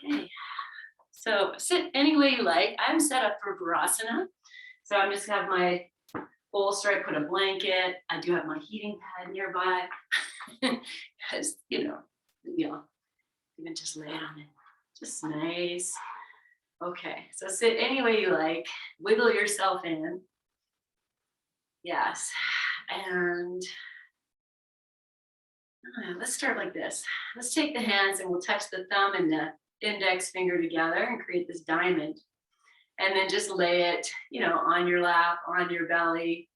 Okay, so sit any way you like. I'm set up for Virasana. So I'm just gonna have my bolster, I put a blanket. I do have my heating pad nearby. Because, you can just lay on it. Just nice. Okay, so sit any way you like. Wiggle yourself in. Yes. And let's start like this. Let's take the hands and we'll touch the thumb and the index finger together and create this diamond. And then just lay it, on your lap, on your belly.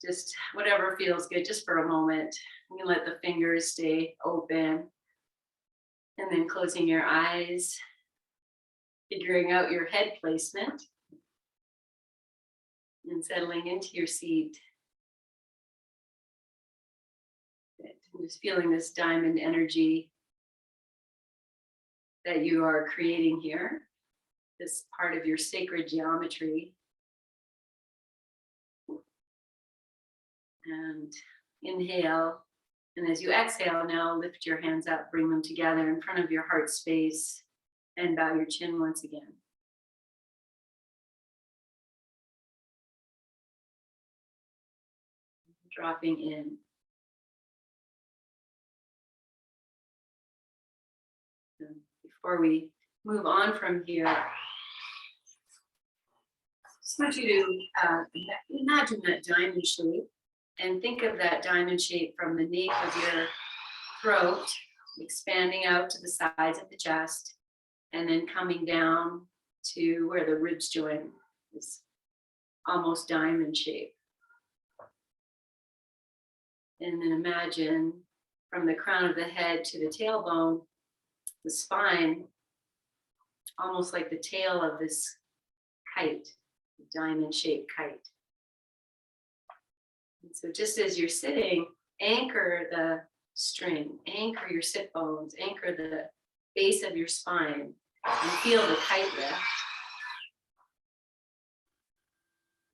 Just whatever feels good, just for a moment. You can let the fingers stay open. And then closing your eyes, figuring out your head placement. And settling into your seat. Just feeling this diamond energy that you are creating here, this part of your sacred geometry. And inhale. And as you exhale, now lift your hands up, bring them together in front of your heart space, and bow your chin once again. Dropping in. And before we move on from here, I just want you to imagine that diamond shape and think of that diamond shape from the nape of your throat, expanding out to the sides of the chest, and then coming down to where the ribs join, this almost diamond shape. And then imagine from the crown of the head to the tailbone, the spine, almost like the tail of this kite, diamond-shaped kite. And so just as you're sitting, anchor the string, anchor your sit bones, anchor the base of your spine, and feel the kite lift.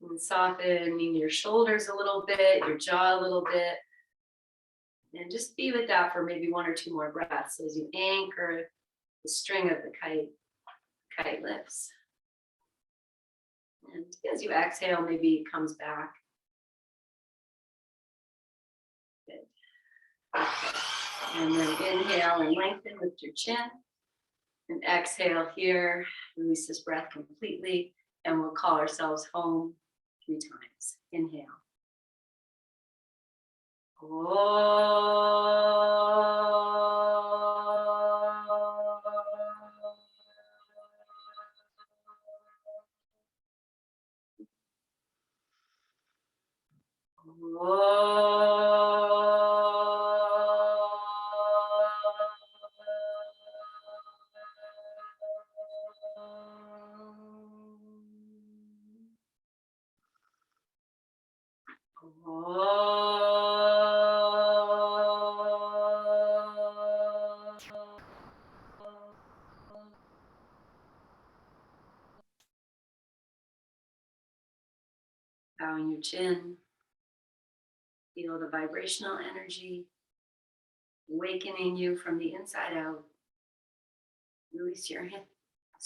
And softening your shoulders a little bit, your jaw a little bit. And just be with that for maybe 1 or 2 more breaths as you anchor the string of the kite lifts. And as you exhale, maybe it comes back. Good. Okay. And then inhale and lengthen, lift your chin. And exhale here, release this breath completely. And we'll call ourselves home 3 times. Inhale. Bowing your chin, feel the vibrational energy awakening you from the inside out. Release your hands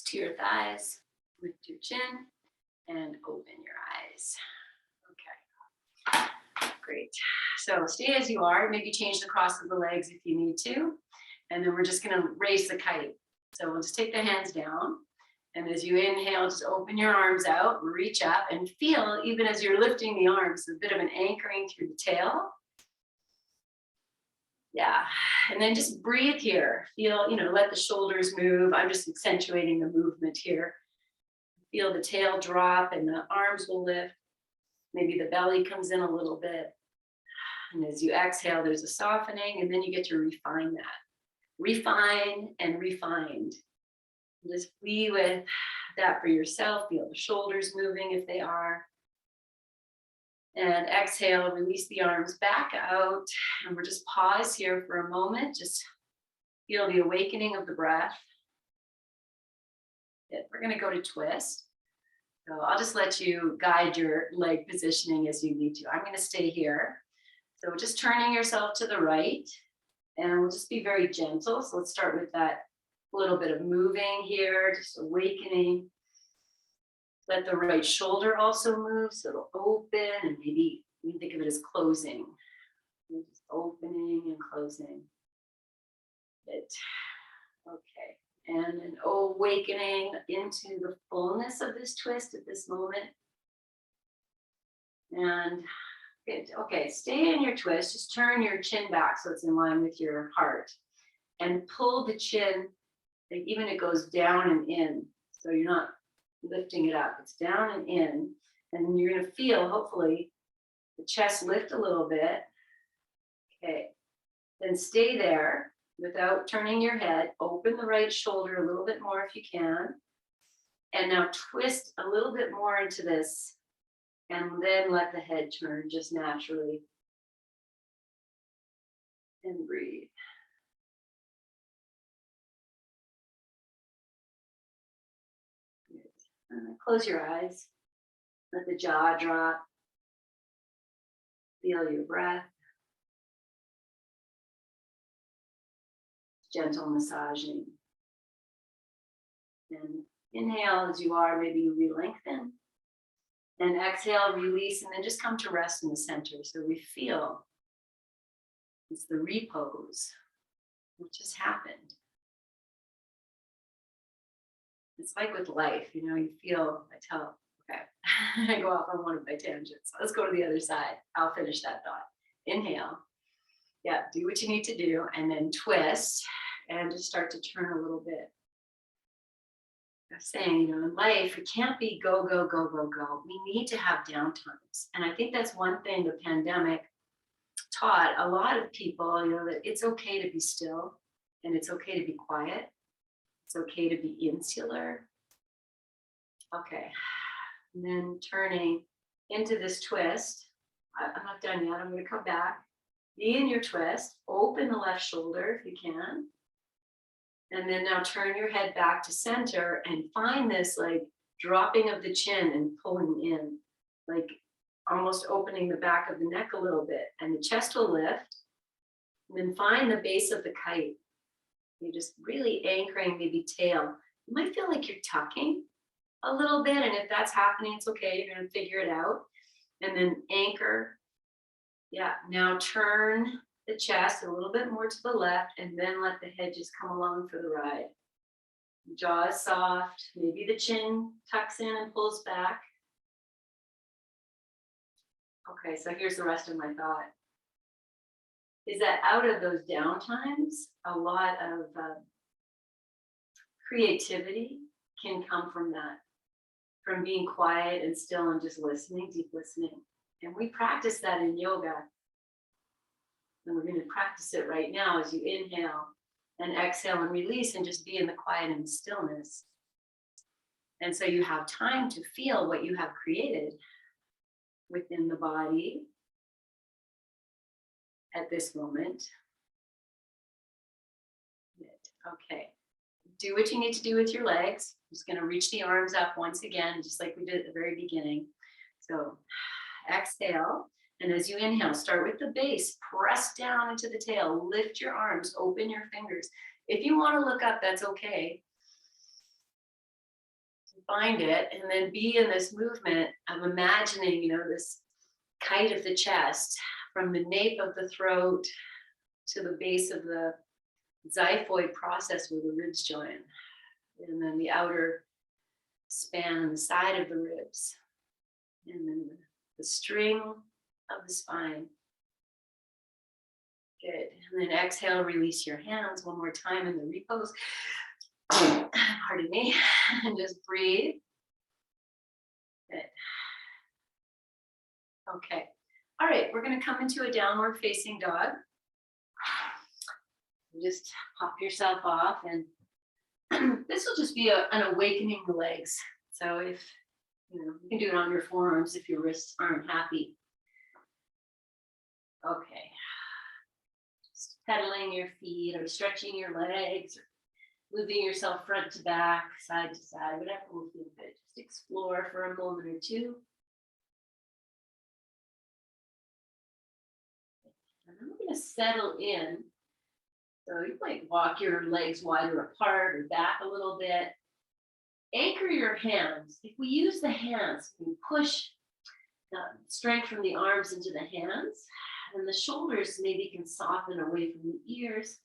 to your thighs, lift your chin, and open your eyes. Okay, great. So stay as you are, maybe change the cross of the legs if you need to, and then we're just gonna raise the kite. So we'll just take the hands down. And as you inhale, just open your arms out, reach up, and feel, even as you're lifting the arms, a bit of an anchoring through the tail. Yeah, and then just breathe here. Feel, let the shoulders move. I'm just accentuating the movement here. Feel the tail drop and the arms will lift. Maybe the belly comes in a little bit. And as you exhale, there's a softening, and then you get to refine that. Refine and refined. Just be with that for yourself. Feel the shoulders moving if they are. And exhale, release the arms back out. And we'll just pause here for a moment. Just feel the awakening of the breath. We're going to go to twist. So I'll just let you guide your leg positioning as you need to. I'm going to stay here. So just turning yourself to the right. And we'll just be very gentle. So let's start with that A little bit of moving here, just awakening. Let the right shoulder also move, so it'll open, and maybe you can think of it as closing. Just opening and closing. It. Okay. And an awakening into the fullness of this twist at this moment. And good. Okay, stay in your twist. Just turn your chin back so it's in line with your heart. And pull the chin, like even it goes down and in. So you're not lifting it up. It's down and in. And then you're going to feel, hopefully, the chest lift a little bit. Okay. Then stay there without turning your head. Open the right shoulder a little bit more if you can. And now twist a little bit more into this. And then let the head turn just naturally. And breathe. Close your eyes. Let the jaw drop. Feel your breath. Gentle massaging. And inhale as you are, maybe you re-lengthen. And exhale, release, and then just come to rest in the center. So we feel it's the repose, what just happened. It's like with life, you know, you feel, okay, I go off on one of my tangents. Let's go to the other side. I'll finish that thought. Inhale. Yeah, do what you need to do, and then twist, and just start to turn a little bit. I'm saying, you know, in life, it can't be go, go, go, go, go. We need to have downtimes. And I think that's one thing the pandemic taught a lot of people, you know, that it's okay to be still, and it's okay to be quiet. It's okay to be insular. Okay. And then turning into this twist. I'm not done yet. I'm going to come back. Be in your twist. Open the left shoulder if you can. And then now turn your head back to center and find this like dropping of the chin and pulling in, like almost opening the back of the neck a little bit, and the chest will lift. And then find the base of the kite. You're just really anchoring, maybe tail. You might feel like you're tucking a little bit, and if that's happening, it's okay. You're going to figure it out. And then anchor. Yeah, now turn the chest a little bit more to the left, and then let the head just come along for the ride. Jaw is soft. Maybe the chin tucks in and pulls back. Okay, so here's the rest of my thought. Is that out of those downtimes, a lot of creativity can come from that, from being quiet and still and just listening, deep listening. And we practice that in yoga. And we're going to practice it right now as you inhale and exhale and release and just be in the quiet and the stillness. And so you have time to feel what you have created within the body at this moment. Okay. Do what you need to do with your legs. I'm just going to reach the arms up once again, just like we did at the very beginning. So exhale. And as you inhale, start with the base, press down into the tail, lift your arms, open your fingers. If you want to look up, that's okay. Find it, and then be in this movement of imagining, you know, this kite of the chest from the nape of the throat to the base of the xiphoid process where the ribs join, and then the outer span on the side of the ribs, and then the string of the spine. Good. And then exhale, release your hands one more time in the repose. Pardon me. And just breathe. Good. Okay. All right, we're going to come into a downward facing dog. Just pop yourself off, and this will just be an awakening the legs. So if you can do it on your forearms if your wrists aren't happy. Okay. Just pedaling your feet or stretching your legs, or moving yourself front to back, side to side, whatever will feel good. Just explore for a moment or two. And then we're going to settle in. So you might walk your legs wider apart or back a little bit. Anchor your hands. If we use the hands, we push the strength from the arms into the hands, and the shoulders maybe can soften away from the ears.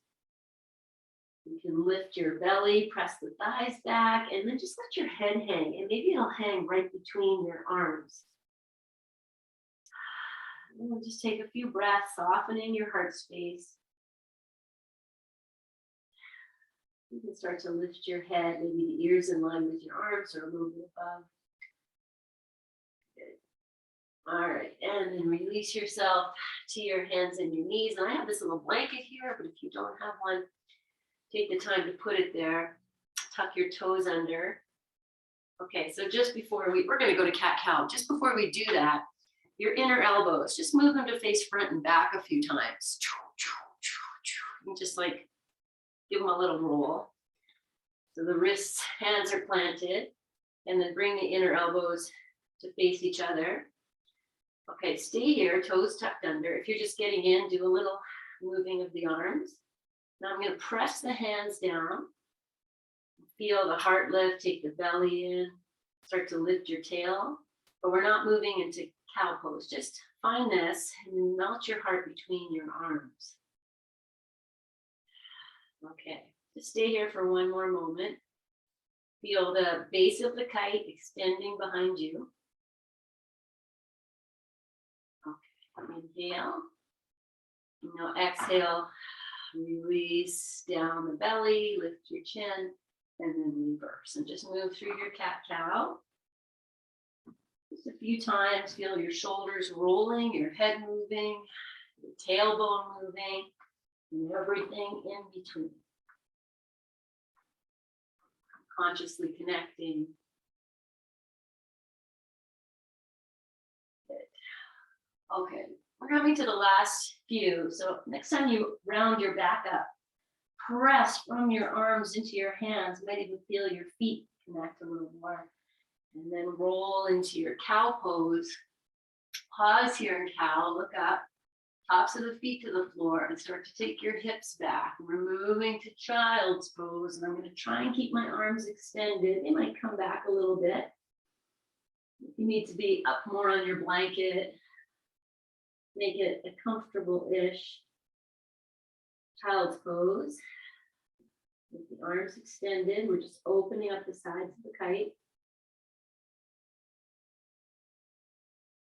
You can lift your belly, press the thighs back, and then just let your head hang, and maybe it'll hang right between your arms. And then just take a few breaths, softening your heart space. You can start to lift your head, maybe the ears in line with your arms or a little bit above. Good. All right, and then release yourself to your hands and your knees. And I have this little blanket here, but if you don't have one, take the time to put it there. Tuck your toes under. Okay, so just before we're going to go to cat-cow. Just before we do that, your inner elbows, just move them to face front and back a few times. And just like give them a little roll. So the wrists, hands are planted, and then bring the inner elbows to face each other. Okay, stay here, toes tucked under. If you're just getting in, do a little moving of the arms. Now I'm going to press the hands down. Feel the heart lift, take the belly in, start to lift your tail. But we're not moving into cow pose. Just find this and then melt your heart between your arms. Okay, just stay here for one more moment. Feel the base of the kite extending behind you. Okay, inhale. Now exhale, release down the belly, lift your chin, and then reverse. And just move through your cat-cow. Just a few times, feel your shoulders rolling, your head moving, your tailbone moving, and everything in between. Consciously connecting. Good. Okay, we're coming to the last few. So next time you round your back up, press from your arms into your hands. You might even feel your feet connect a little more. And then roll into your cow pose. Pause here in cow, look up, tops of the feet to the floor, and start to take your hips back. We're moving to child's pose, and I'm going to try and keep my arms extended. They might come back a little bit. You need to be up more on your blanket. Make it a comfortable-ish child's pose. With the arms extended, we're just opening up the sides of the kite.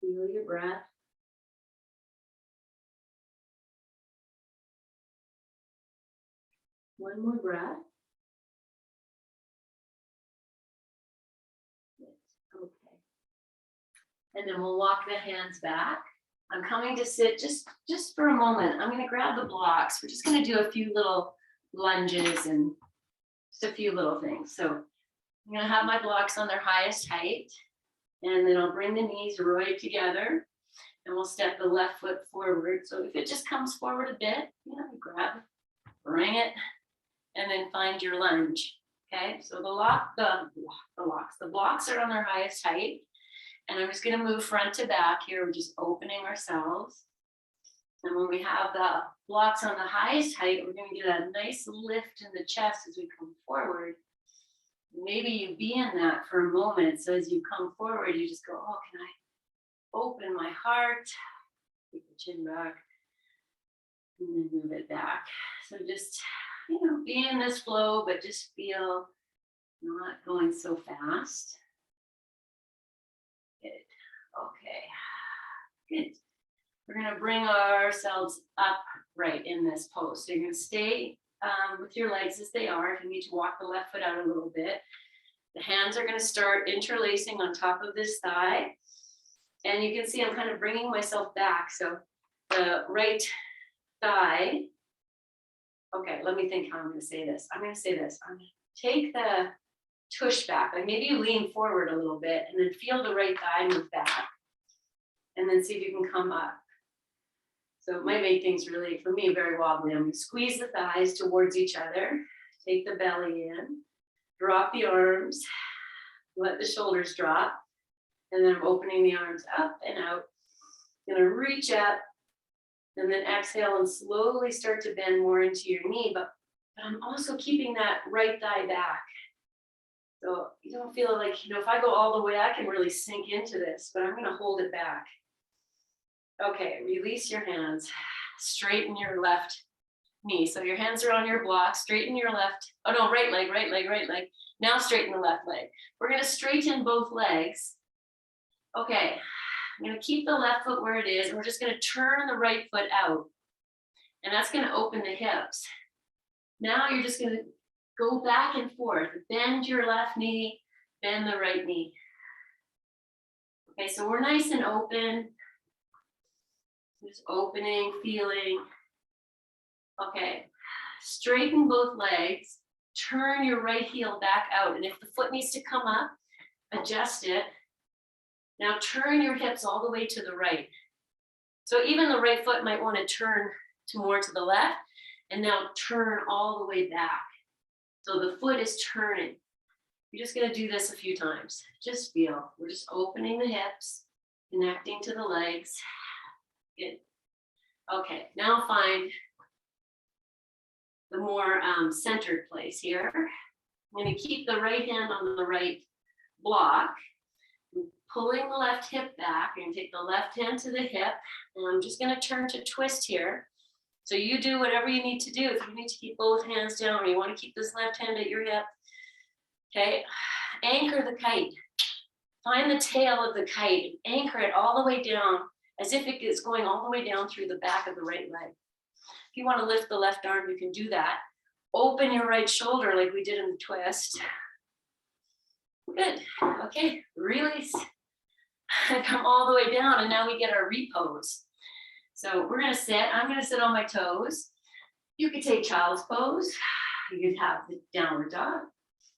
Feel your breath. One more breath. Okay. And then we'll walk the hands back. I'm coming to sit just for a moment. I'm going to grab the blocks. We're just going to do a few little lunges and just a few little things. So I'm going to have my blocks on their highest height. And then I'll bring the knees right together. And we'll step the left foot forward. So if it just comes forward a bit, grab, bring it, and then find your lunge. Okay, so the blocks are on their highest height. And I'm just going to move front to back here. We're just opening ourselves. And when we have the blocks on the highest height, we're going to get a nice lift in the chest as we come forward. Maybe you be in that for a moment. So as you come forward, you just go, oh, can I open my heart? Take the chin back and then move it back. So just, be in this flow, but just feel not going so fast. Good. Okay. Good. We're going to bring ourselves up right in this pose. So you're going to stay with your legs as they are. If you need to walk the left foot out a little bit. The hands are going to start interlacing on top of this thigh. And you can see I'm kind of bringing myself back. So the right thigh. Okay, let me think how I'm going to say this. I'm going to say this. I'm going to take the tush back. Like maybe you lean forward a little bit and then feel the right thigh move back. And then see if you can come up. So it might make things really, for me, very wobbly. I'm going to squeeze the thighs towards each other. Take the belly in. Drop the arms. Let the shoulders drop. And then I'm opening the arms up and out. I'm going to reach up And then exhale and slowly start to bend more into your knee, but I'm also keeping that right thigh back. So you don't feel like, if I go all the way, I can really sink into this, but I'm going to hold it back. Okay, release your hands. Straighten your left knee. So your hands are on your block. Straighten your left. Oh no, right leg, right leg, right leg. Now straighten the left leg. We're going to straighten both legs. Okay, I'm going to keep the left foot where it is. And we're just going to turn the right foot out. And that's going to open the hips. Now you're just going to go back and forth. Bend your left knee, bend the right knee. Okay, so we're nice and open. Just opening, feeling. Okay, straighten both legs. Turn your right heel back out. And if the foot needs to come up, adjust it. Now turn your hips all the way to the right. So even the right foot might want to turn more to the left. And now turn all the way back. So the foot is turning. You're just going to do this a few times. Just feel. We're just opening the hips, connecting to the legs. Good. Okay, now find the more centered place here. I'm going to keep the right hand on the right block. Pulling the left hip back. I'm going to take the left hand to the hip. And I'm just going to turn to twist here. So you do whatever you need to do. If you need to keep both hands down or you want to keep this left hand at your hip. Okay, anchor the kite. Find the tail of the kite and anchor it all the way down as if it is going all the way down through the back of the right leg. If you want to lift the left arm, you can do that. Open your right shoulder like we did in the twist. Good. Okay, release. Come all the way down and now we get our repose. So we're going to sit. I'm going to sit on my toes. You could take child's pose. You could have the downward dog,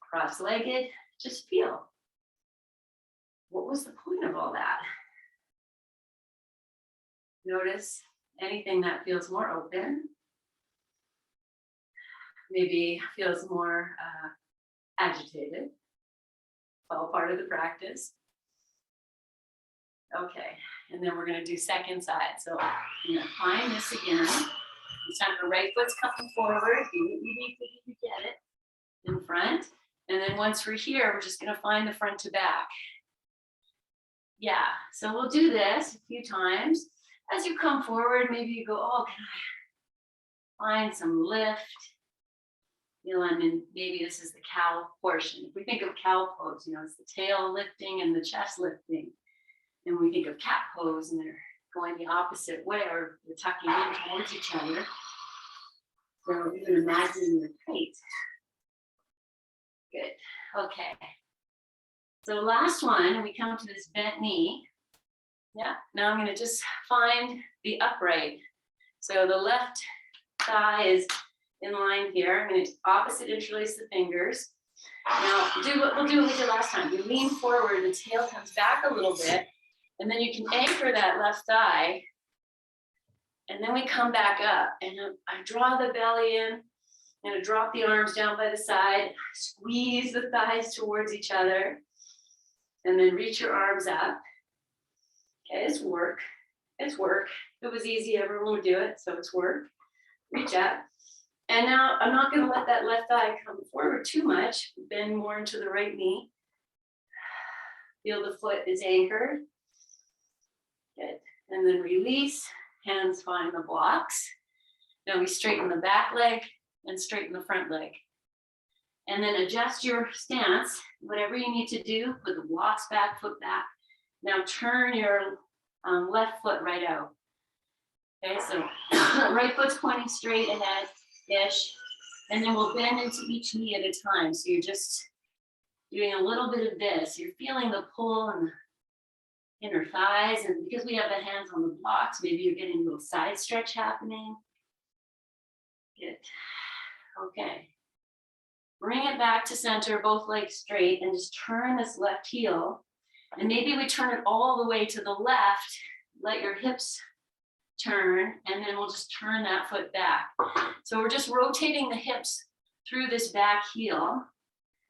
cross-legged. Just feel. What was the point of all that? Notice anything that feels more open. Maybe feels more agitated. All part of the practice. Okay, and then we're going to do second side. So I'm going to find this again. This time the right foot's coming forward. You get it in front. And then once we're here, we're just going to find the front to back. Yeah, so we'll do this a few times. As you come forward, maybe you go, oh, can I find some lift? And then maybe this is the cow portion. If we think of cow pose, it's the tail lifting and the chest lifting. And we think of cat pose and they're going the opposite way or they're tucking in towards each other. So you can imagine the kite. Good. Okay. So last one, we come to this bent knee. Yeah. Now I'm going to just find the upright. So the left thigh is in line here. I'm going to opposite interlace the fingers. Now do what we did last time. You lean forward, the tail comes back a little bit. And then you can anchor that left thigh. And then we come back up. And I draw the belly in. And I drop the arms down by the side. Squeeze the thighs towards each other. And then reach your arms up. Okay, it's work. It's work. If it was easy, everyone would do it. So it's work. Reach up. And now I'm not going to let that left thigh come forward too much. Bend more into the right knee. Feel the foot is anchored. Good. And then release, hands find the blocks. Now we straighten the back leg and straighten the front leg. And then adjust your stance, whatever you need to do, put the blocks back, foot back. Now turn your left foot right out. Okay, so right foot's pointing straight ahead-ish. And then we'll bend into each knee at a time. So you're just doing a little bit of this. You're feeling the pull and the inner thighs, and because we have the hands on the blocks, maybe you're getting a little side stretch happening. Good. Okay. Bring it back to center, both legs straight, and just turn this left heel. And maybe we turn it all the way to the left. Let your hips turn, and then we'll just turn that foot back. So we're just rotating the hips through this back heel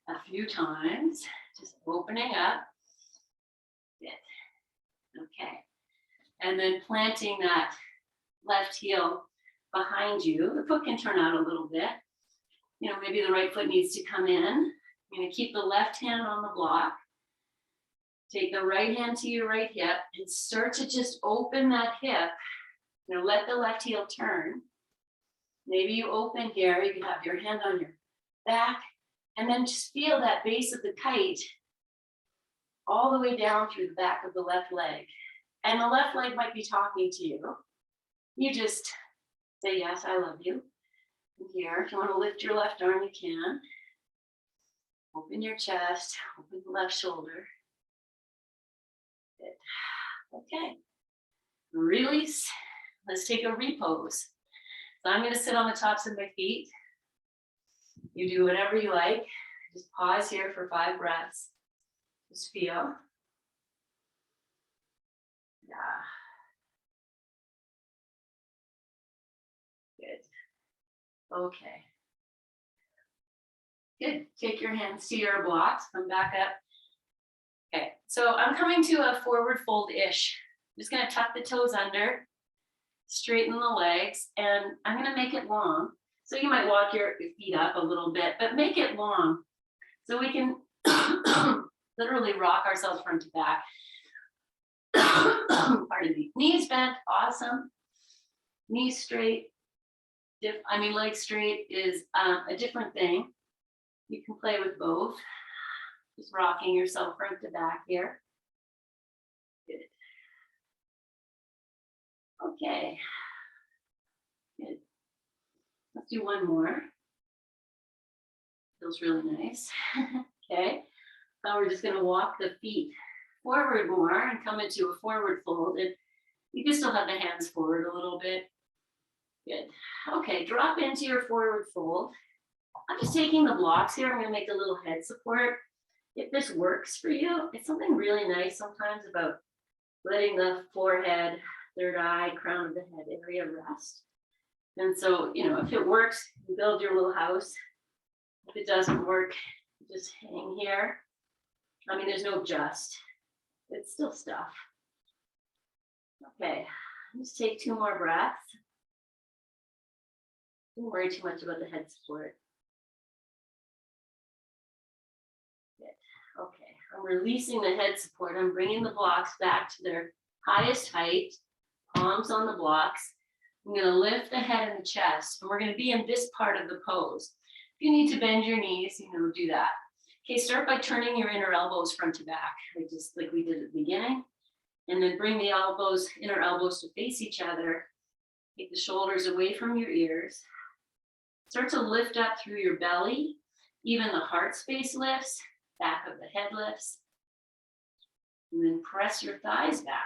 a few times, just opening up. Good. Okay, and then planting that left heel behind you. The foot can turn out a little bit. You know, maybe the right foot needs to come in. You're gonna keep the left hand on the block. Take the right hand to your right hip and start to just open that hip. You know, let the left heel turn. Maybe you open here, you can have your hand on your back, and then just feel that base of the kite all the way down through the back of the left leg. And the left leg might be talking to you. You just say, yes, I love you. And here, if you want to lift your left arm, you can. Open your chest, open the left shoulder. Good. Okay. Release. Let's take a repose. So I'm going to sit on the tops of my feet. You do whatever you like. Just pause here for 5 breaths. Just feel. Yeah. Good. Okay. Good. Take your hands to your blocks. Come back up. Okay. So I'm coming to a forward fold-ish. I'm just going to tuck the toes under, straighten the legs, and I'm going to make it long. So you might walk your feet up a little bit, but make it long so we can literally rock ourselves front to back. Pardon me. Knees bent, awesome. Knees straight. Legs straight is a different thing. You can play with both. Just rocking yourself front to back here. Good. Okay. Good. Let's do one more. Feels really nice. Okay. Now we're just going to walk the feet forward more and come into a forward fold. And you can still have the hands forward a little bit. Good. Okay, drop into your forward fold. I'm just taking the blocks here. I'm going to make a little head support. If this works for you, it's something really nice sometimes about letting the forehead, third eye, crown of the head area rest. And so, you know, if it works, you build your little house. If it doesn't work, just hang here. I mean, there's no just. It's still stuff. Okay, just take 2 more breaths. Don't worry too much about the head support. Good. Okay, I'm releasing the head support. I'm bringing the blocks back to their highest height, palms on the blocks. I'm going to lift the head and the chest, and we're going to be in this part of the pose. If you need to bend your knees, you know, do that. Okay, start by turning your inner elbows front to back, just like we did at the beginning. And then bring the elbows, inner elbows to face each other. Take the shoulders away from your ears. Start to lift up through your belly. Even the heart space lifts, back of the head lifts. And then press your thighs back.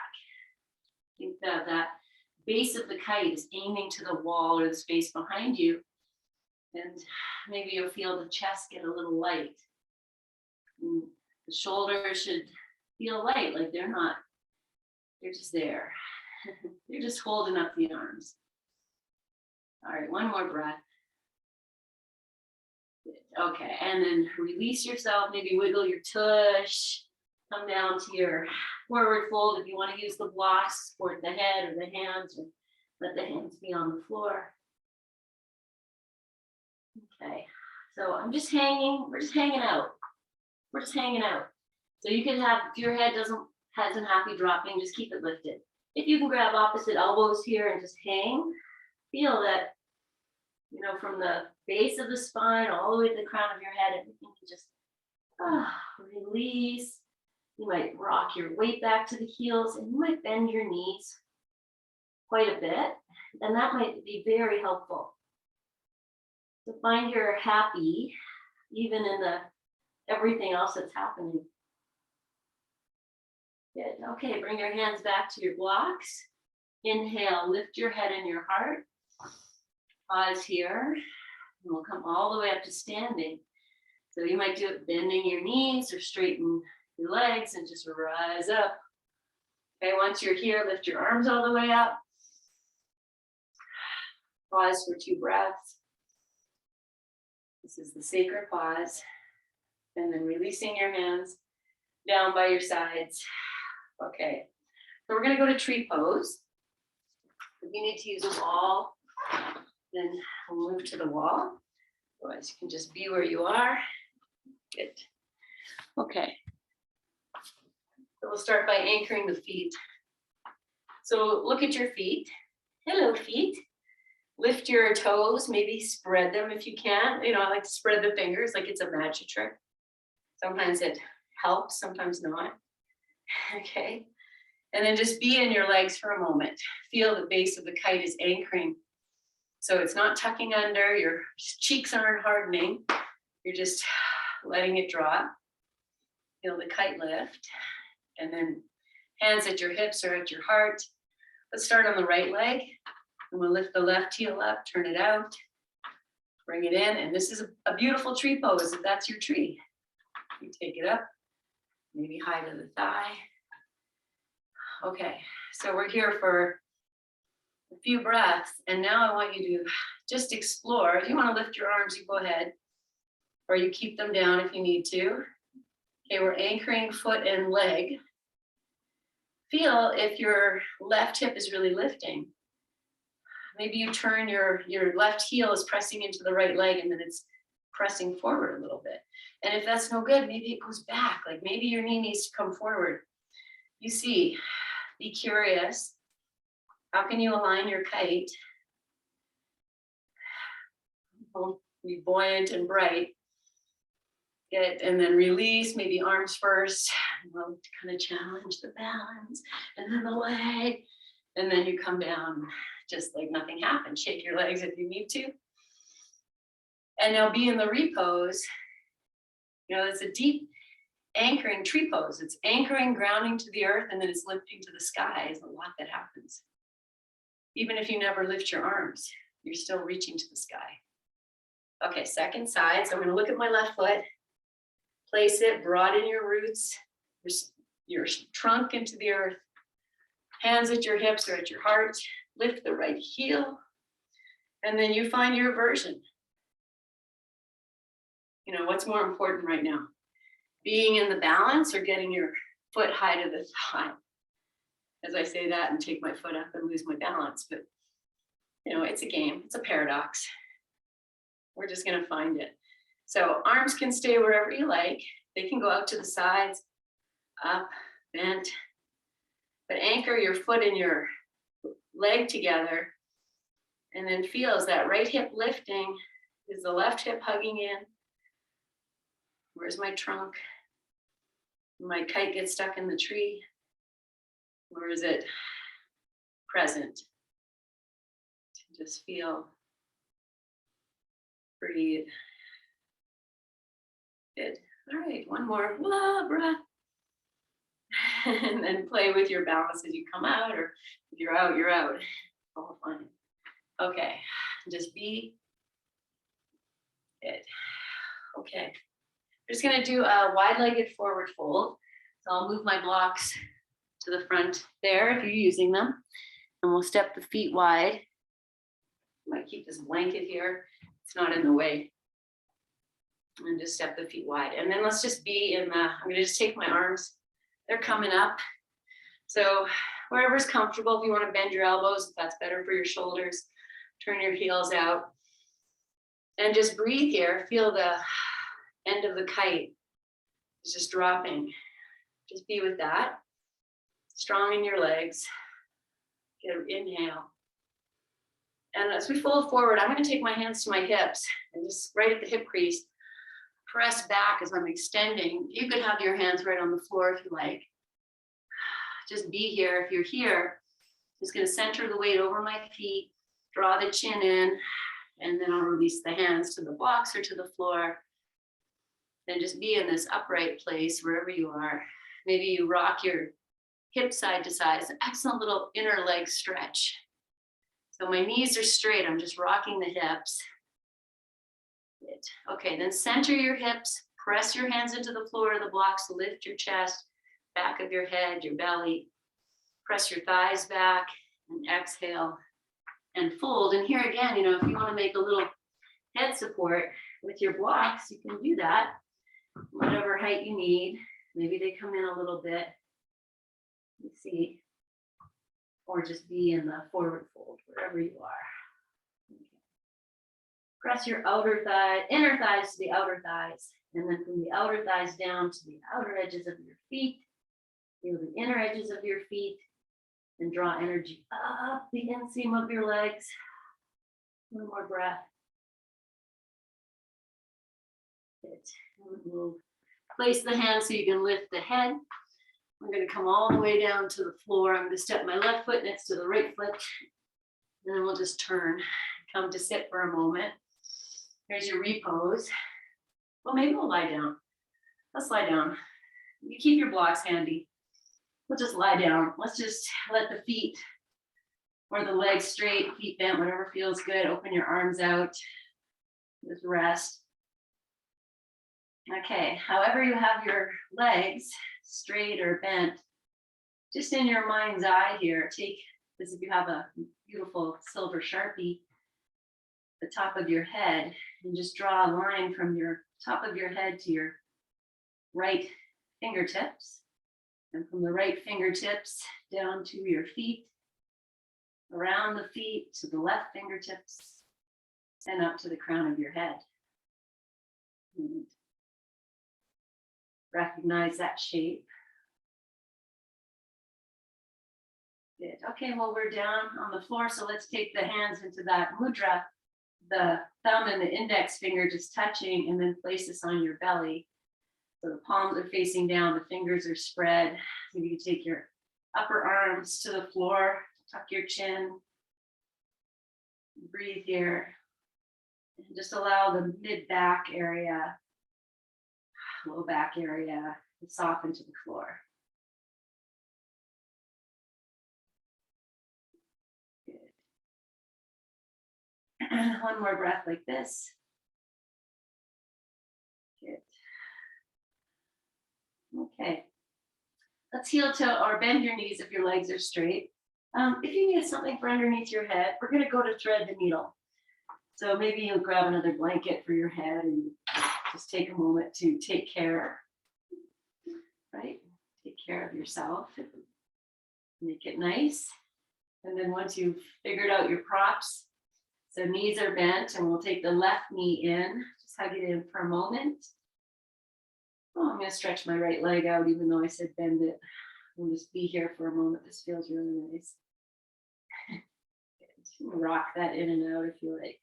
Think that that base of the kite is aiming to the wall or the space behind you. And maybe you'll feel the chest get a little light. And the shoulders should feel light, like they're just there. They're just holding up the arms. All right, one more breath. Okay, and then release yourself, maybe wiggle your tush, come down to your forward fold if you want to use the blocks, support the head or the hands, or let the hands be on the floor. Okay, so I'm just hanging, we're just hanging out. We're just hanging out. So you can have, if your head hasn't happy dropping, just keep it lifted. If you can grab opposite elbows here and just hang, feel that, you know, from the base of the spine all the way to the crown of your head, everything can just release. You might rock your weight back to the heels, and you might bend your knees quite a bit, and that might be very helpful. So find you're happy, even in the everything else that's happening. Good. Okay, bring your hands back to your blocks. Inhale, lift your head and your heart. Pause here. And we'll come all the way up to standing. So you might do it bending your knees or straighten your legs and just rise up. Okay, once you're here, lift your arms all the way up. Pause for 2 breaths. This is the sacred pause. And then releasing your hands down by your sides. Okay, so we're going to go to tree pose. If you need to use a wall, then we'll move to the wall. Otherwise, you can just be where you are. Good. Okay. So we'll start by anchoring the feet. So look at your feet. Hello, feet. Lift your toes, maybe spread them if you can. You know, I like to spread the fingers like it's a magic trick. Sometimes it helps, sometimes not. Okay. And then just be in your legs for a moment. Feel the base of the kite is anchoring. So it's not tucking under, your cheeks aren't hardening. You're just letting it drop. Feel the kite lift. And then hands at your hips or at your heart. Let's start on the right leg. And we'll lift the left heel up, turn it out, bring it in. And this is a beautiful tree pose if that's your tree. You take it up, maybe high to the thigh. Okay, so we're here for a few breaths. And now I want you to just explore. If you want to lift your arms, you go ahead. Or you keep them down if you need to. Okay, we're anchoring foot and leg. Feel if your left hip is really lifting. Maybe you turn your left heel is pressing into the right leg and then it's pressing forward a little bit. And if that's no good, maybe it goes back. Like maybe your knee needs to come forward. You see, be curious. How can you align your kite? Be buoyant and bright. Good, and then release, maybe arms first. We'll kind of challenge the balance and then the leg. And then you come down just like nothing happened. Shake your legs if you need to. And now be in the repose. You know, it's a deep anchoring tree pose. It's anchoring, grounding to the earth, and then it's lifting to the sky. Is a lot that happens. Even if you never lift your arms, you're still reaching to the sky. Okay, second side. So I'm going to look at my left foot. Place it, broaden your roots, your trunk into the earth. Hands at your hips or at your heart. Lift the right heel. And then you find your version. You know, what's more important right now? Being in the balance or getting your foot high to the thigh? As I say that and take my foot up and lose my balance. But, you know, it's a game. It's a paradox. We're just going to find it. So arms can stay wherever you like. They can go out to the sides, up, bent. But anchor your foot and your leg together. And then feel as that right hip lifting. Is the left hip hugging in? Where's my trunk? My kite gets stuck in the tree. Or is it present? Just feel. Breathe. Good. All right, one more breath. And then play with your balance as you come out, or if you're out, you're out. All fine. Okay, just be. Good. Okay. I'm just gonna do a wide-legged forward fold. So I'll move my blocks to the front there if you're using them. And we'll step the feet wide. I might keep this blanket here. It's not in the way. And just step the feet wide. And then let's just be in the, I'm gonna just take my arms. They're coming up. So wherever's comfortable, if you wanna bend your elbows, if that's better for your shoulders, turn your heels out. And just breathe here. Feel the end of the kite is just dropping. Just be with that. Strong in your legs. Get an inhale. And as we fold forward, I'm going to take my hands to my hips and just right at the hip crease, press back as I'm extending. You could have your hands right on the floor if you like. Just be here. If you're here, just going to center the weight over my feet, draw the chin in, and then I'll release the hands to the blocks or to the floor. Then just be in this upright place wherever you are. Maybe you rock your hips side to side. It's an excellent little inner leg stretch. So my knees are straight. I'm just rocking the hips. Good. Okay, then center your hips. Press your hands into the floor of the blocks. Lift your chest, back of your head, your belly. Press your thighs back and exhale and fold. And here again, you know, if you want to make a little head support with your blocks, you can do that. Whatever height you need. Maybe they come in a little bit. Let's see. or just be in the forward fold, wherever you are. Okay. Press your inner thighs to the outer thighs, and then from the outer thighs down to the outer edges of your feet. Feel the inner edges of your feet and draw energy up the inseam of your legs. One more breath. Good. And we'll place the hands so you can lift the head. I'm going to come all the way down to the floor. I'm going to step my left foot next to the right foot. And then we'll just turn, come to sit for a moment. Here's your repose. Well, maybe we'll lie down. Let's lie down. You keep your blocks handy. We'll just lie down. Let's just let the feet or the legs straight, feet bent, whatever feels good. Open your arms out. Just rest. Okay, however you have your legs, straight or bent, just in your mind's eye here, take this if you have a beautiful silver Sharpie, the top of your head, and just draw a line from your top of your head to your right fingertips, and from the right fingertips down to your feet, around the feet to the left fingertips, and up to the crown of your head. And recognize that shape. Good. Okay, well, we're down on the floor, so let's take the hands into that mudra, the thumb and the index finger just touching, and then place this on your belly. So the palms are facing down, the fingers are spread. Maybe you can take your upper arms to the floor, tuck your chin. Breathe here. And just allow the mid-back area, low back area to soften to the floor. Good. One more breath like this. Good. Okay. Let's heel to or bend your knees if your legs are straight. If you need something for underneath your head, we're going to go to thread the needle. So maybe you'll grab another blanket for your head and just take a moment to take care, right? Take care of yourself. Make it nice. And then once you've figured out your props, so knees are bent, and we'll take the left knee in, just hug it in for a moment. Oh, I'm going to stretch my right leg out, even though I said bend it. We'll just be here for a moment. This feels really nice. Rock that in and out if you like.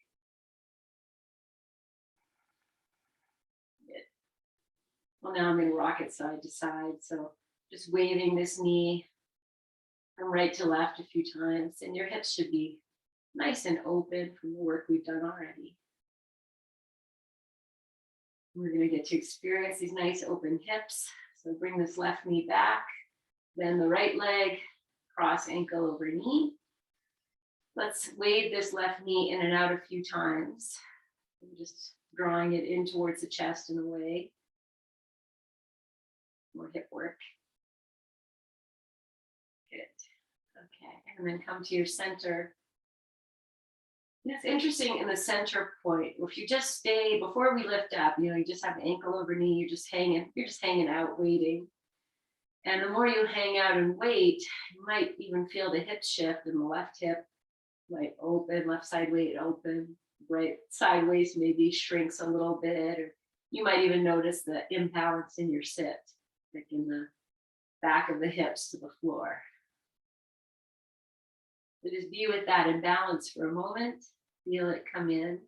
Good. Well, now I'm going to rock it side to side. So just waving this knee from right to left a few times, and your hips should be nice and open from the work we've done already. We're going to get to experience these nice open hips. So bring this left knee back, then the right leg, cross ankle over knee. Let's wave this left knee in and out a few times. I'm just drawing it in towards the chest and away. More hip work. Good. Okay, and then come to your center. And it's interesting in the center point. If you just stay, before we lift up, you just have the ankle over knee, you're just hanging out, waiting. And the more you hang out and wait, you might even feel the hip shift in the left hip. Might open, left side weight open, right side waist maybe shrinks a little bit, or you might even notice the imbalance in your sit, like in the back of the hips to the floor. So just be with that imbalance for a moment, feel it come in,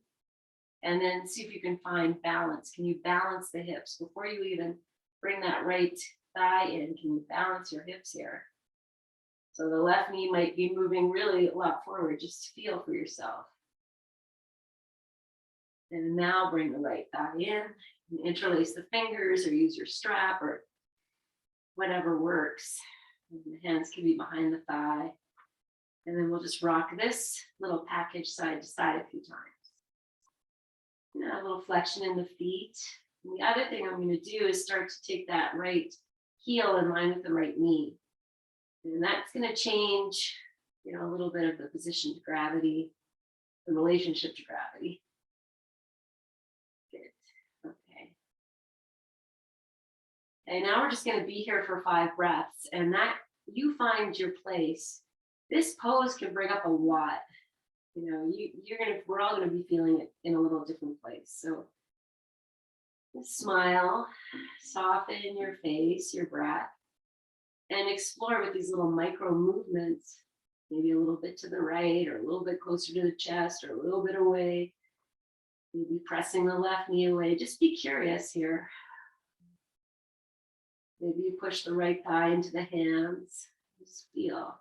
and then see if you can find balance. Can you balance the hips before you even bring that right thigh in? Can you balance your hips here? So the left knee might be moving really a lot forward. Just feel for yourself. And now bring the right thigh in. And interlace the fingers or use your strap or whatever works. And the hands can be behind the thigh. And then we'll just rock this little package side to side a few times. A little flexion in the feet. And the other thing I'm going to do is start to take that right heel in line with the right knee. And that's going to change, a little bit of the position to gravity, the relationship to gravity. Good. Okay. And now we're just going to be here for 5 breaths, and that you find your place this pose can bring up a lot. We're all gonna be feeling it in a little different place. So smile, soften your face, your breath, and explore with these little micro movements, maybe a little bit to the right or a little bit closer to the chest or a little bit away, maybe pressing the left knee away. Just be curious here. Maybe you push the right thigh into the hands. Just feel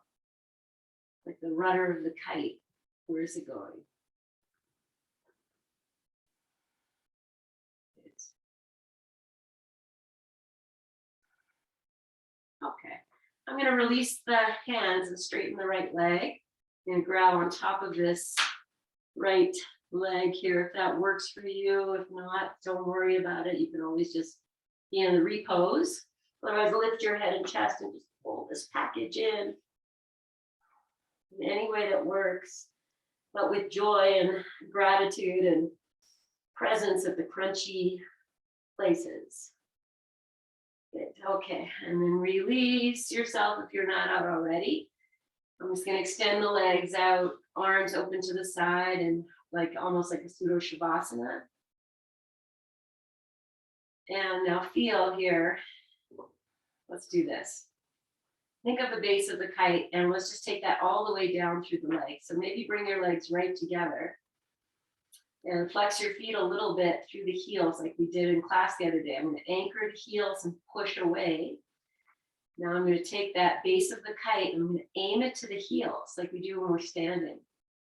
like the rudder of the kite. Where is it going? Okay. I'm going to release the hands and straighten the right leg. I'm going to grab on top of this right leg here if that works for you. If not, don't worry about it. You can always just be in the repose. Otherwise, lift your head and chest and just pull this package in any way that works, but with joy and gratitude and presence at the crunchy places. Good. Okay, and then release yourself if you're not out already. I'm just going to extend the legs out, arms open to the side, and almost like a pseudo Savasana. And now feel here. Let's do this. Think of the base of the kite, and let's just take that all the way down through the legs. So maybe bring your legs right together and flex your feet a little bit through the heels like we did in class the other day. I'm going to anchor the heels and push away. Now I'm going to take that base of the kite and I'm going to aim it to the heels like we do when we're standing.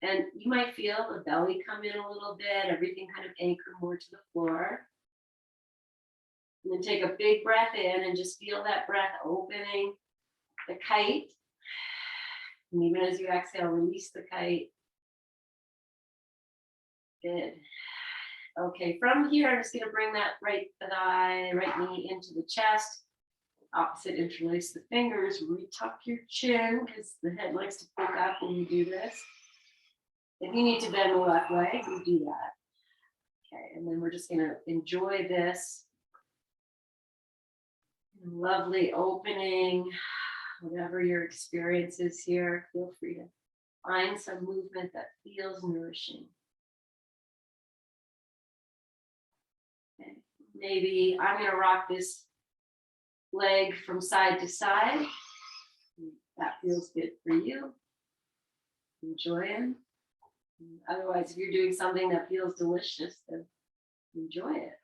And you might feel the belly come in a little bit, everything kind of anchor more to the floor. And then take a big breath in and just feel that breath opening the kite. And even as you exhale, release the kite. Good. Okay, from here, I'm just going to bring that right thigh, right knee into the chest. Opposite, interlace the fingers, retuck your chin because the head likes to poke up when you do this. If you need to bend the left leg, you do that. Okay, and then we're just going to enjoy this lovely opening, whatever your experience is here. Feel free to find some movement that feels nourishing. Okay. Maybe I'm going to rock this leg from side to side. That feels good for you. Enjoy it. Otherwise, if you're doing something that feels delicious, then enjoy it.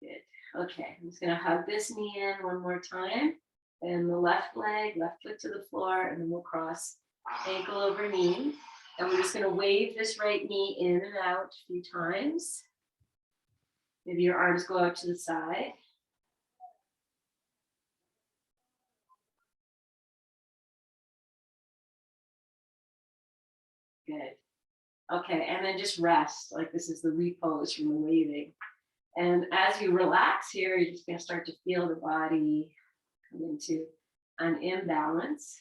Good. Okay, I'm just going to hug this knee in one more time. And the left leg, left foot to the floor, and then we'll cross ankle over knee. And we're just going to wave this right knee in and out a few times. Maybe your arms go out to the side. Good. Okay, and then just rest, like this is the repose from the waving. And as you relax here, you're just going to start to feel the body come into an imbalance.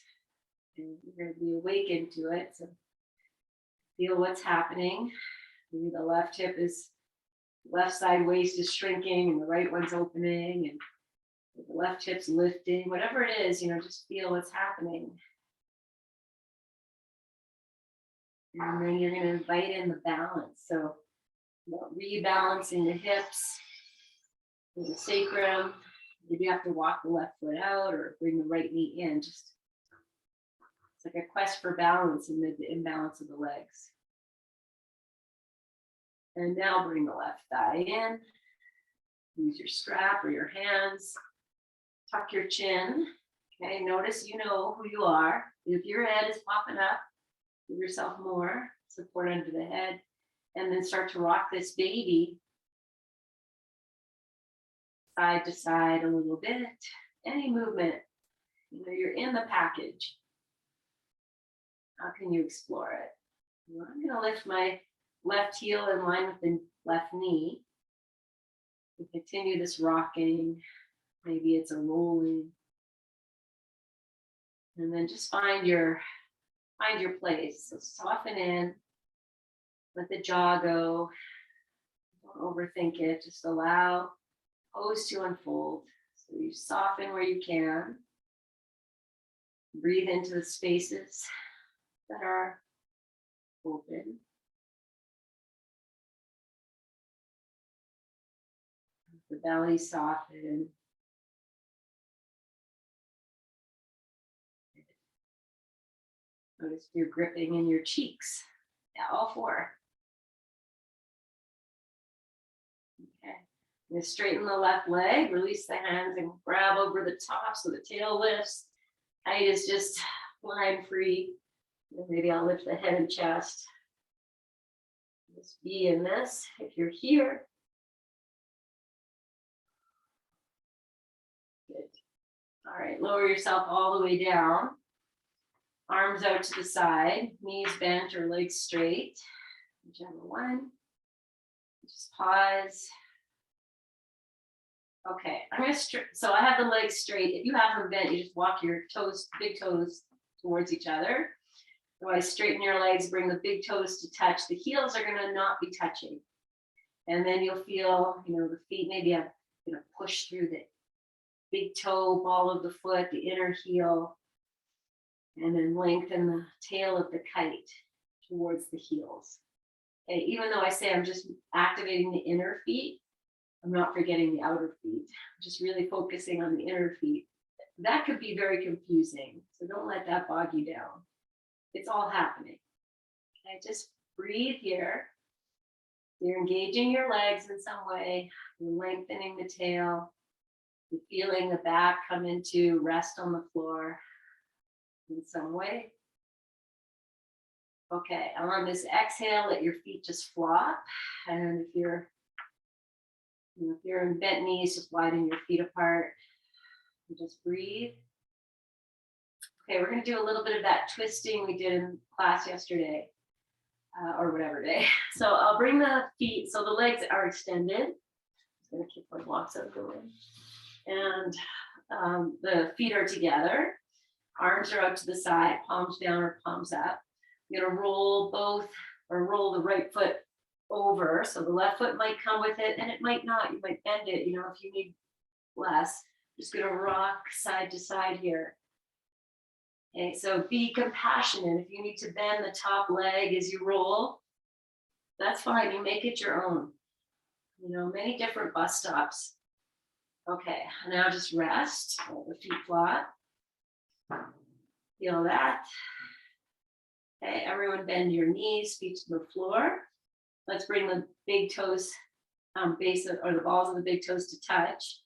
And you're going to be awakened to it. So feel what's happening. Maybe the left side waist is shrinking and the right one's opening and the left hip's lifting. Whatever it is, just feel what's happening. And then you're going to invite in the balance. So rebalancing the hips, the sacrum. Maybe you have to walk the left foot out or bring the right knee in. It's like a quest for balance amid the imbalance of the legs. And now bring the left thigh in. Use your strap or your hands. Tuck your chin. Okay, notice you know who you are. If your head is popping up, give yourself more support under the head. And then start to rock this baby side to side a little bit. Any movement, you're in the package. How can you explore it? Well, I'm going to lift my left heel in line with the left knee. And continue this rocking. Maybe it's a rolling. And then just find your place. So soften in. Let the jaw go. Don't overthink it. Just allow pose to unfold. So you soften where you can. Breathe into the spaces that are open. The belly soften. Notice you're gripping in your cheeks. Yeah, all four. Okay. I'm going to straighten the left leg, release the hands and grab over the top so the tail lifts. Height is just line free. Maybe I'll lift the head and chest. Just be in this. If you're here, good. All right, lower yourself all the way down. Arms out to the side, knees bent or legs straight. Whichever one. Just pause. Okay, I'm gonna so I have the legs straight. If you have them bent, you just walk your toes, big toes towards each other. Otherwise, straighten your legs, bring the big toes to touch. The heels are gonna not be touching. And then you'll feel, the feet, maybe I'm gonna push through the big toe, ball of the foot, the inner heel, and then lengthen the tail of the kite towards the heels. Okay, even though I say I'm just activating the inner feet, I'm not forgetting the outer feet. I'm just really focusing on the inner feet. That could be very confusing, so don't let that bog you down. It's all happening. Okay, just breathe here. You're engaging your legs in some way. You're lengthening the tail. You're feeling the back come into rest on the floor in some way. Okay, on this exhale, let your feet just flop. And if you're in bent knees, just widen your feet apart and just breathe. Okay, we're going to do a little bit of that twisting we did in class yesterday, or whatever day. So I'll bring the feet, so the legs are extended. I'm going to keep my blocks out of the way. And the feet are together. Arms are out to the side, palms down or palms up. You're going to roll roll the right foot over. So the left foot might come with it and it might not. You might bend it, if you need less. Just going to rock side to side here. Okay, so be compassionate. If you need to bend the top leg as you roll, that's fine. You make it your own. Many different bus stops. Okay, now just rest. Hold the feet flat. Feel that. Okay, everyone bend your knees, feet to the floor. Let's bring the big toes, the balls of the big toes to touch.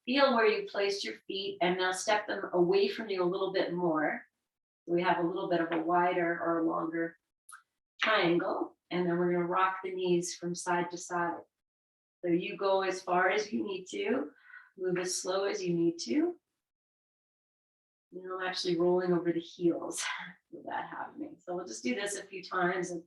Feel where you placed your feet and now step them away from you a little bit more. We have a little bit of a wider or a longer triangle, and then we're going to rock the knees from side to side. So you go as far as you need to, move as slow as you need to. I'm actually rolling over the heels with that happening. So we'll just do this a few times, and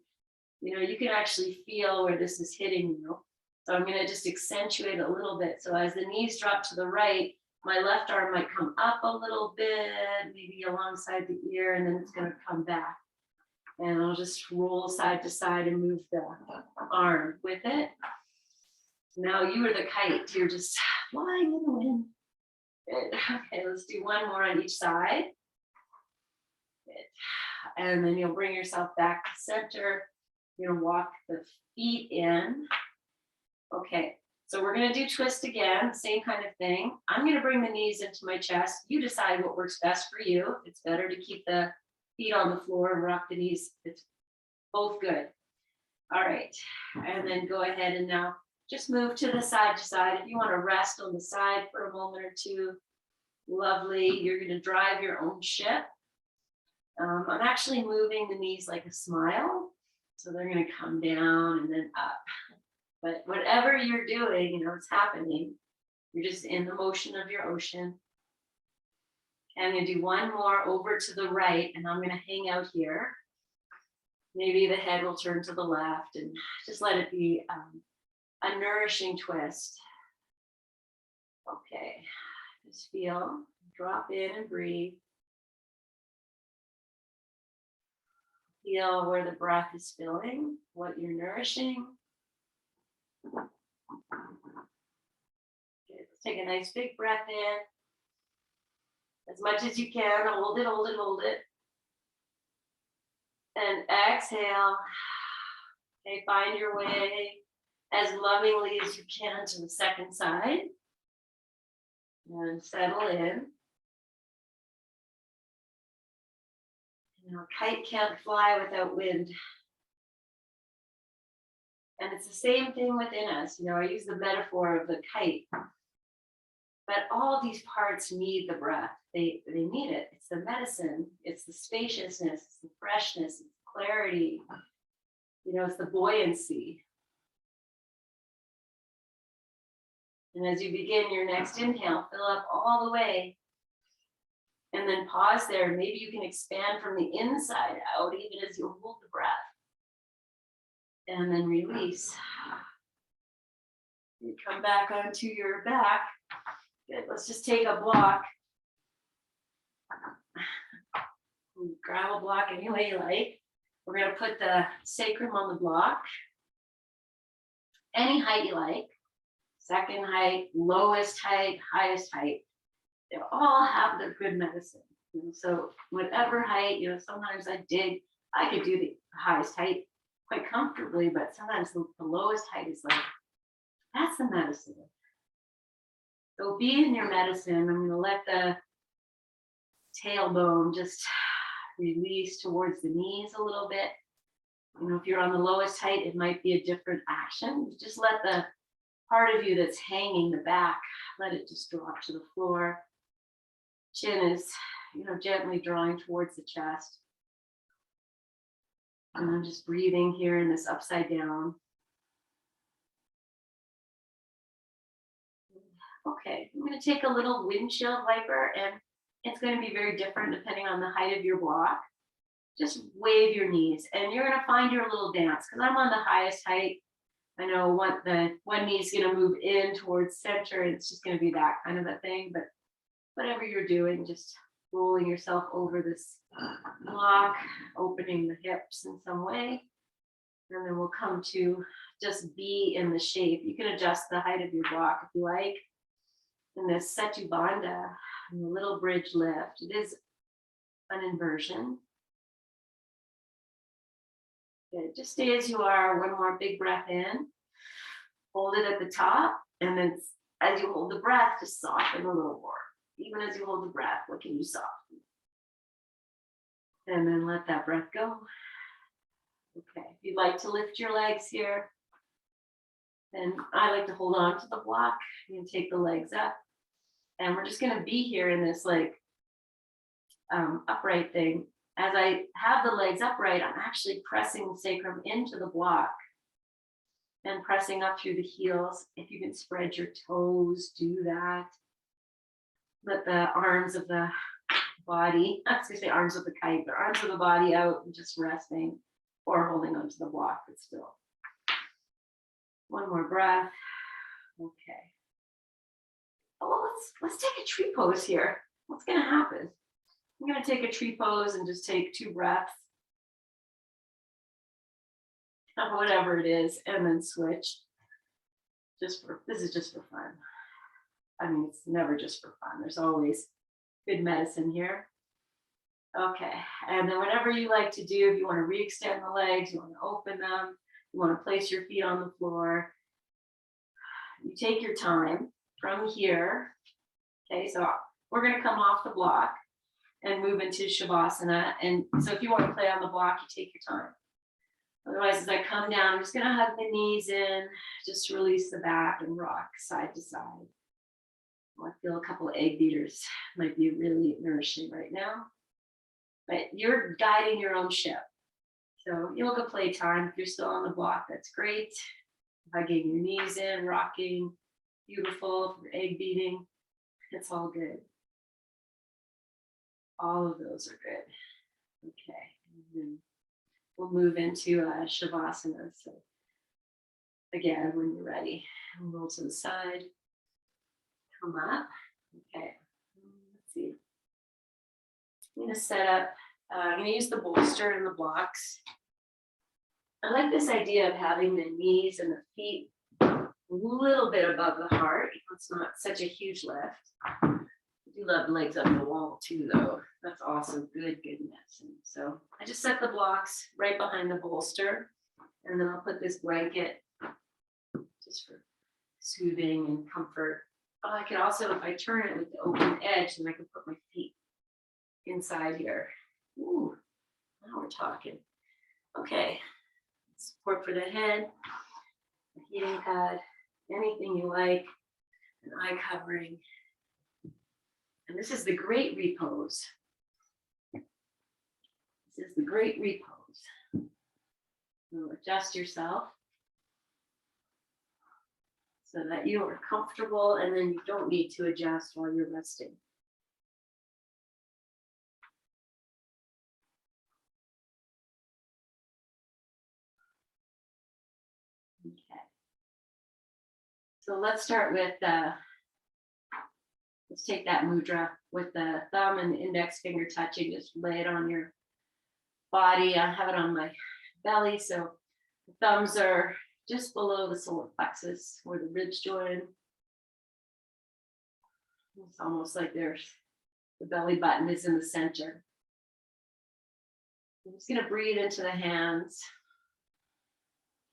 you can actually feel where this is hitting you. So I'm going to just accentuate a little bit. So as the knees drop to the right, my left arm might come up a little bit, maybe alongside the ear, and then it's going to come back. And I'll just roll side to side and move the arm with it. Now you are the kite. You're just flying in the wind. Good. Okay, let's do one more on each side. Good. And then you'll bring yourself back to center. You're going to walk the feet in. Okay, so we're going to do twist again, same kind of thing. I'm going to bring the knees into my chest. You decide what works best for you. It's better to keep the feet on the floor and rock the knees. It's both good. All right, and then go ahead and now just move to the side to side. If you want to rest on the side for a moment or two, lovely. You're going to drive your own ship. I'm actually moving the knees like a smile. So they're going to come down and then up. But whatever you're doing, it's happening. You're just in the motion of your ocean. And I'm going to do one more over to the right, and I'm going to hang out here. Maybe the head will turn to the left, and just let it be a nourishing twist. Okay, just feel, drop in and breathe. Feel where the breath is filling, what you're nourishing. Okay, let's take a nice big breath in. As much as you can, hold it, hold it, hold it. And exhale. Okay, find your way as lovingly as you can to the second side. And settle in. You know, a kite can't fly without wind. And it's the same thing within us. You know, I use the metaphor of the kite. But all these parts need the breath. They need it. It's the medicine. It's the spaciousness. It's the freshness. It's the clarity. You know, it's the buoyancy. And as you begin your next inhale, fill up all the way. And then pause there. Maybe you can expand from the inside out, even as you hold the breath. And then release. You come back onto your back. Good. Let's just take a block. Grab a block any way you like. We're going to put the sacrum on the block. Any height you like. Second height, lowest height, highest height. They all have their good medicine. So whatever height, you know, sometimes I could do the highest height quite comfortably, but sometimes the lowest height is like, that's the medicine. So be in your medicine. I'm going to let the tailbone just release towards the knees a little bit. You know, if you're on the lowest height, it might be a different action. Just let the part of you that's hanging the back, let it just drop to the floor. Chin is, you know, gently drawing towards the chest. And I'm just breathing here in this upside down. Okay, I'm going to take a little windshield wiper, and it's going to be very different depending on the height of your block. Just wave your knees, and you're going to find your little dance, because I'm on the highest height. I know one knee is going to move in towards center, and it's just going to be that kind of a thing. But whatever you're doing, just rolling yourself over this block, opening the hips in some way. And then we'll come to just be in the shape. You can adjust the height of your block if you like. In this Setu Bandha, and the little bridge lift, it is an inversion. Good. Just stay as you are. One more big breath in. Hold it at the top. And then as you hold the breath, just soften a little more. Even as you hold the breath, what can you soften? And then let that breath go. Okay. If you'd like to lift your legs here, then I like to hold on to the block. You can take the legs up. And we're just going to be here in this like upright thing. As I have the legs upright, I'm actually pressing the sacrum into the block and pressing up through the heels. If you can spread your toes, do that. Let the arms of the body, I was going to say arms of the kite, but arms of the body out and just resting or holding onto the block, but still. One more breath. Okay. Oh, well, let's take a tree pose here. What's going to happen? I'm going to take a tree pose and just take 2 breaths, whatever it is, and then switch. This is just for fun. I mean, it's never just for fun. There's always good medicine here. Okay, and then whatever you like to do, if you want to re-extend the legs, you want to open them, you want to place your feet on the floor, you take your time from here. Okay, so we're going to come off the block and move into Savasana. And so if you want to play on the block, you take your time. Otherwise, as I come down, I'm just going to hug the knees in, just release the back and rock side to side. I feel a couple of egg beaters might be really nourishing right now. But you're guiding your own ship. So yoga playtime, if you're still on the block, that's great. Hugging your knees in, rocking, beautiful. If you're egg beating, it's all good. All of those are good. Okay. And then we'll move into Savasana. So again, when you're ready, roll to the side. Come up. Okay. Let's see. I'm going to set up, I'm going to use the bolster and the blocks. I like this idea of having the knees and the feet a little bit above the heart. It's not such a huge lift. I do love legs up the wall too, though. That's also good medicine. So I just set the blocks right behind the bolster, and then I'll put this blanket just for soothing and comfort. Oh, I could also, if I turn it with the open edge, then I can put my feet inside here. Ooh, now we're talking. Okay, support for the head, a heating pad, anything you like, an eye covering. And this is the great repose. This is the great repose. So adjust yourself so that you are comfortable, and then you don't need to adjust while you're resting. Okay. So let's start with, let's take that mudra with the thumb and the index finger touching. Just lay it on your body. I have it on my belly, so the thumbs are just below the solar plexus or the ribs join. It's almost like there's the belly button is in the center. I'm just going to breathe into the hands.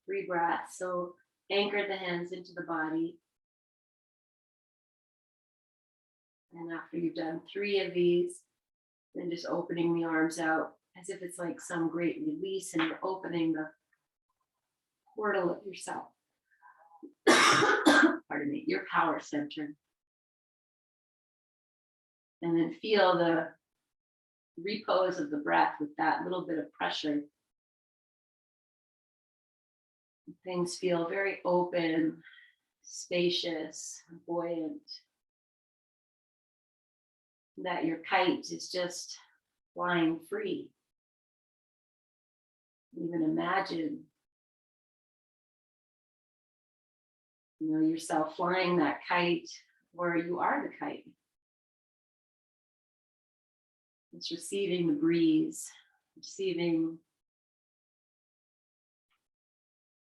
3 breaths. So anchor the hands into the body. And after you've done 3 of these, then just opening the arms out as if it's like some great release, and you're opening the portal of yourself. Pardon me, your power center. And then feel the repose of the breath with that little bit of pressure. Things feel very open, spacious, buoyant. That your kite is just flying free. Even imagine, yourself flying that kite, or you are the kite. It's receiving the breeze, receiving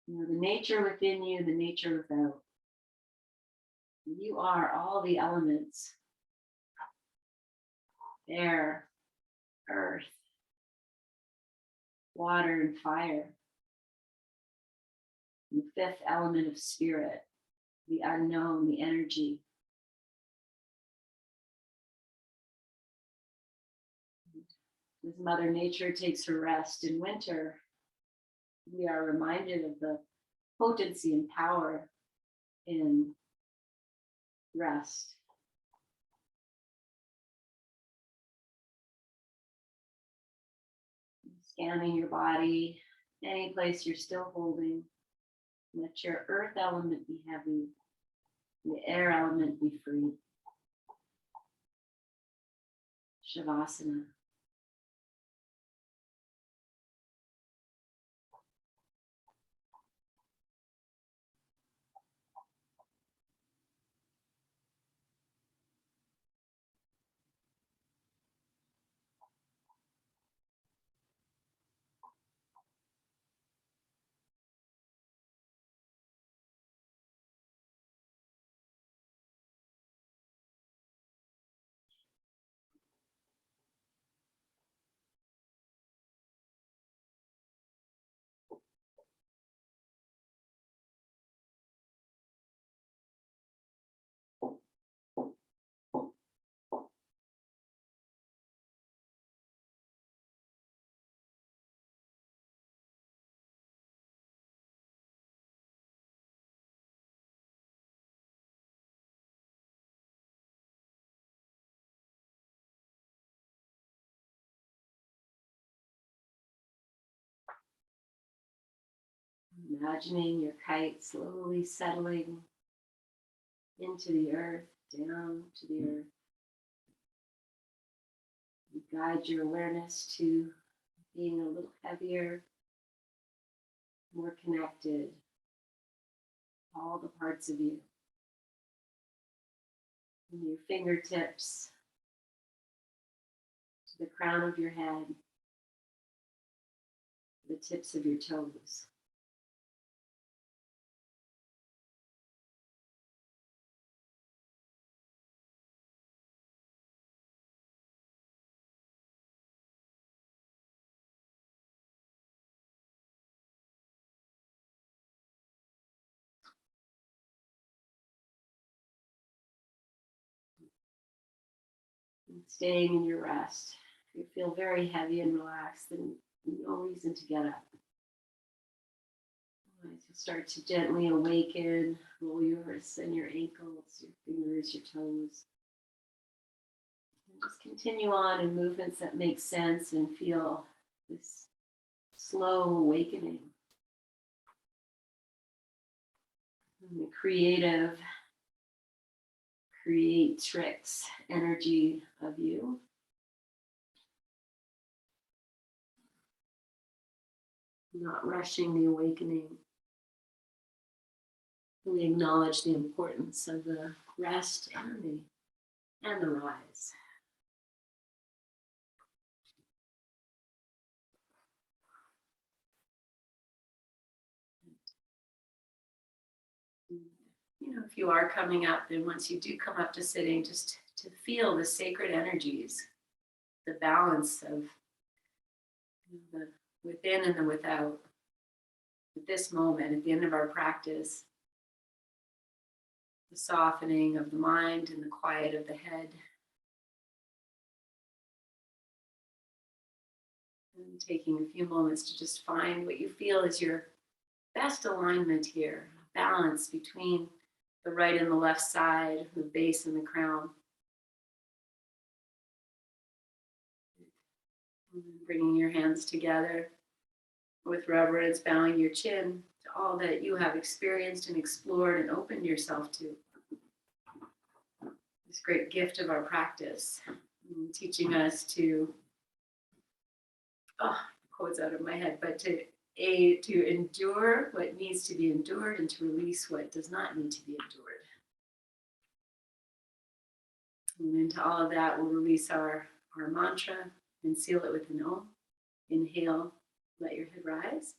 the nature within you, the nature without. You are all the elements: air, earth, water, and fire. The 5th element of spirit, the unknown, the energy. As Mother Nature takes her rest in winter, we are reminded of the potency and power in rest. Scanning your body, any place you're still holding. Let your earth element be heavy, the air element be free. Savasana. Imagining your kite slowly settling into the earth, down to the earth. You guide your awareness to being a little heavier, more connected, all the parts of you. From your fingertips to the crown of your head, the tips of your toes. staying in your rest. If you feel very heavy and relaxed, then no reason to get up. Right, so start to gently awaken, roll your wrists and your ankles, your fingers, your toes. And just continue on in movements that make sense and feel this slow awakening. And the creative, creatrix energy of you. Not rushing the awakening. We acknowledge the importance of the rest and the rise. You know, if you are coming up, then once you do come up to sitting, just to feel the sacred energies, the balance of the within and the without. At this moment, at the end of our practice, the softening of the mind and the quiet of the head. And taking a few moments to just find what you feel is your best alignment here, balance between the right and the left side, the base and the crown. And bringing your hands together with reverence, bowing your chin to all that you have experienced and explored and opened yourself to. This great gift of our practice, teaching us to, quotes out of my head, but to endure what needs to be endured and to release what does not need to be endured. And into all of that, we'll release our mantra and seal it with an Om. Inhale, let your head rise.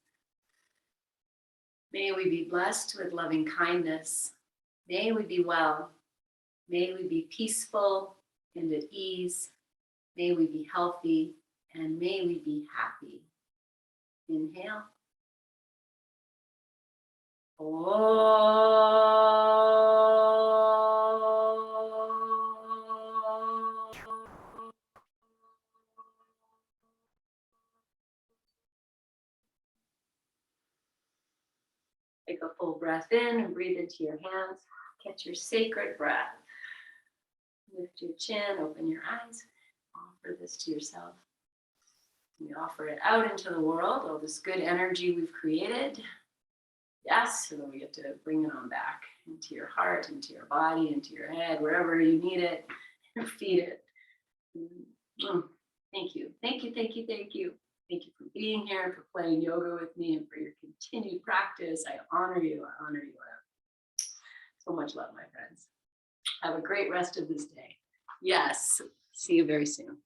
May we be blessed with loving kindness. May we be well. May we be peaceful and at ease. May we be healthy and may we be happy. Inhale. Take a full breath in and breathe into your hands. Catch your sacred breath. Lift your chin, open your eyes. Offer this to yourself. We offer it out into the world, all this good energy we've created. Yes, and then we get to bring it on back into your heart, into your body, into your head, wherever you need it, and feed it. Thank you, thank you, thank you, thank you. Thank you for being here, for playing yoga with me, and for your continued practice. I honor you, I honor you. So much love, my friends. Have a great rest of this day. Yes, see you very soon.